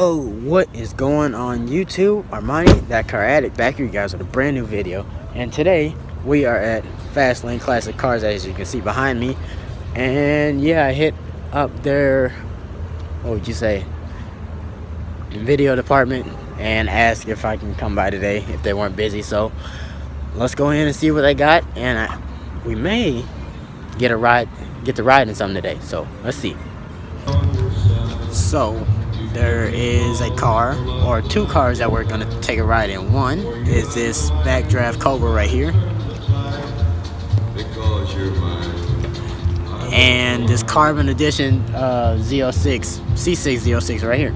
Yo, what is going on YouTube? Armani, that car addict, back here you guys with a brand new video. And today we are at Fastlane Classic Cars, as you can see behind me. And yeah, I hit up their, what would you say, video department and asked if I can come by today if they weren't busy. So let's go in and see what they got, and we may get to ride in something today. So let's see. So there is a car, or two cars, that we're going to take a ride in. One is this Backdraft Cobra right here, and this Carbon Edition Z06 C6 Z06 right here.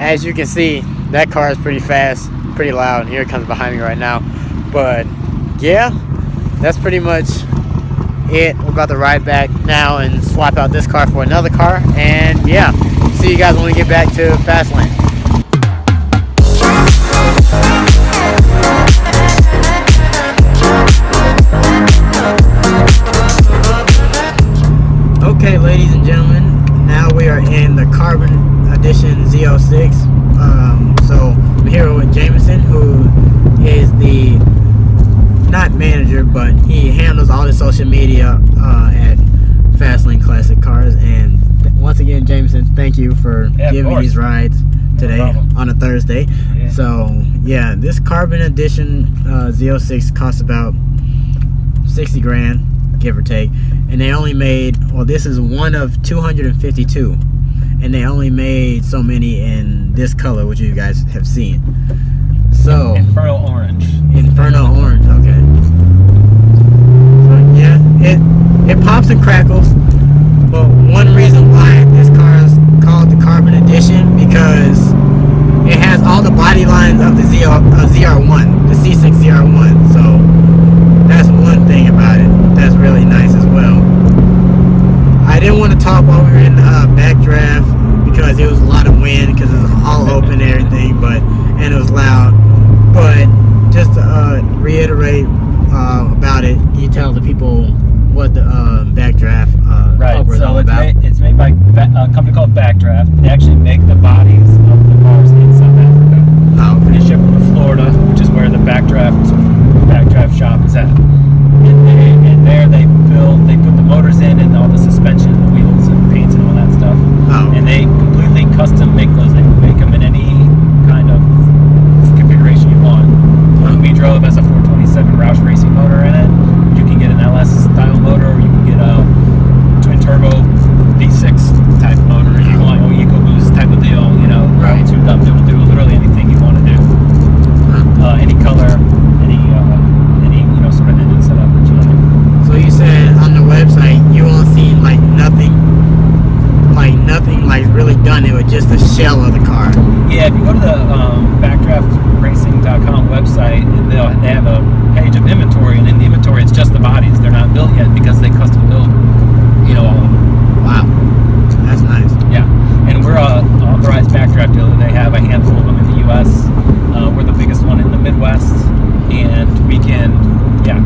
As you can see, that car is pretty fast, pretty loud, and here it comes behind me right now. But yeah, that's pretty much it. We're about to ride back now and swap out this car for another car, and yeah, see you guys when we get back to Fastlane. Okay, ladies and gentlemen, now we are in the Carbon Edition Z06. So I'm here with Jameson, who is the, not manager, but he handles all the social media at Fastlane Classic Cars. And once again, Jameson, thank you for giving me these rides today on a Thursday. Yeah. So yeah, this Carbon Edition Z06 costs about 60 grand, give or take. And they only made, well, this is one of 252. And they only made so many in this color, which you guys have seen. So Inferno Orange. Inferno Orange, okay. So yeah, it pops and crackles. But one reason why this car is called the Carbon Edition, because it has all the body lines of the ZR1, the C6 ZR1. So that's one thing about it that's really nice as well. I didn't want to talk while we were in Backdraft because it was a lot of wind, because it was all open and everything, and it was loud. But just to reiterate about it, you tell the people what the Backdraft Cobra is all about. It's made by a company called Backdraft. They actually make the bodies of the cars in South Africa. Oh, okay. They ship them to Florida, which is where the Backdraft shop is at. And there they put the motors in and all the suspension, the wheels and paints and all that stuff. Oh. And they completely custom make those. They make them in any kind of configuration you want. One we drove as a 427 Roush Racing motor in it. You can get an LS style motor, or you can get a twin turbo V6 type motor if you want, or EcoBoost type of deal. Right. Tuned up. They will do literally anything you want to do. Any color, any sort of engine setup that you like. So you said on the website you won't see nothing really done. It was just a shell of the car. Yeah, if you go to the backdraftracing.com website, and they have a page of inventory, and in the inventory it's just the bodies. They're not built yet because they custom build, all of them. Wow, that's nice. Yeah, and we're a authorized Backdraft dealer. They have a handful of them in the U.S. We're the biggest one in the Midwest, and we can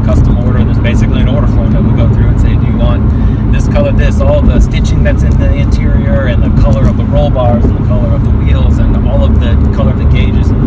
custom order. There's basically an order form that we go through and say, do you want this color, this, all the stitching that's in the interior, and the color of the roll bars, and the color of the wheels, and all of the color of the gauges, and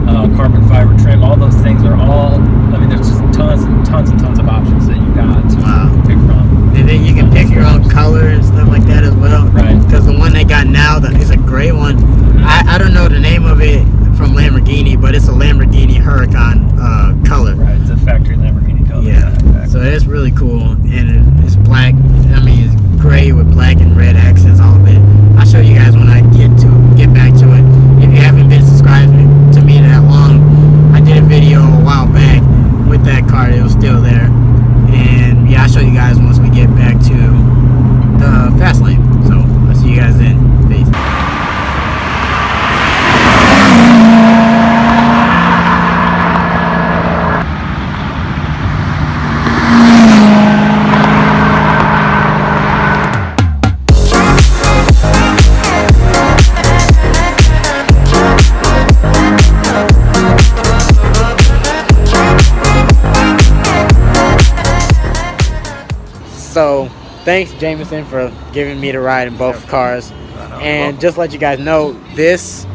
the carbon fiber trim. All those things are all. I mean, there's just tons and tons and tons of options that you got to pick from. And then you can pick your own color and stuff like that as well. Right. Because the one they got now is a gray one. I don't know the name of it from Lamborghini, but it's a Lamborghini Huracan color. Right. It's a factory Lamborghini color. Yeah. Exactly. So it's really cool, and it's black. I mean, it's gray with black and red accents, all of it. I'll show you guys when I get back to it. If you haven't been subscribed to me that long, I did a video a while back with that car. It was still there, and yeah, I'll show you guys once we get back to the fast lane. So I'll see you guys then. Peace. So thanks, Jameson, for giving me the ride in both cars. And just to let you guys know, this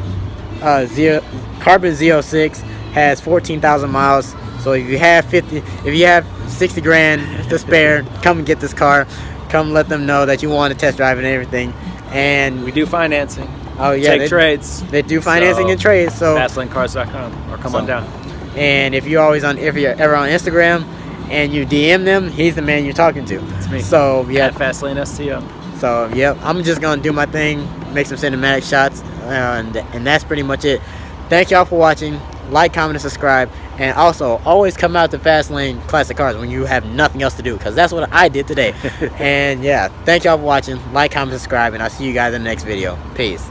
Carbon Z06 has 14,000 miles. So if you have 60 grand to spare, come and get this car. Come let them know that you want to test drive and everything. And We do financing. oh yeah, Take trades. they do financing and trades. So FastlaneCars.com or come on down. and if you're ever on Instagram and you DM them, he's the man you're talking to. It's me. So yeah, At Fastlane STO. so yep, I'm just gonna do my thing, make some cinematic shots, and that's pretty much it. Thank y'all for watching. Like, comment, and subscribe, and also always come out to Fastlane Classic Cars when you have nothing else to do, because that's what I did today. And yeah, thank y'all for watching. Like, comment, subscribe, and I'll see you guys in the next video. Peace.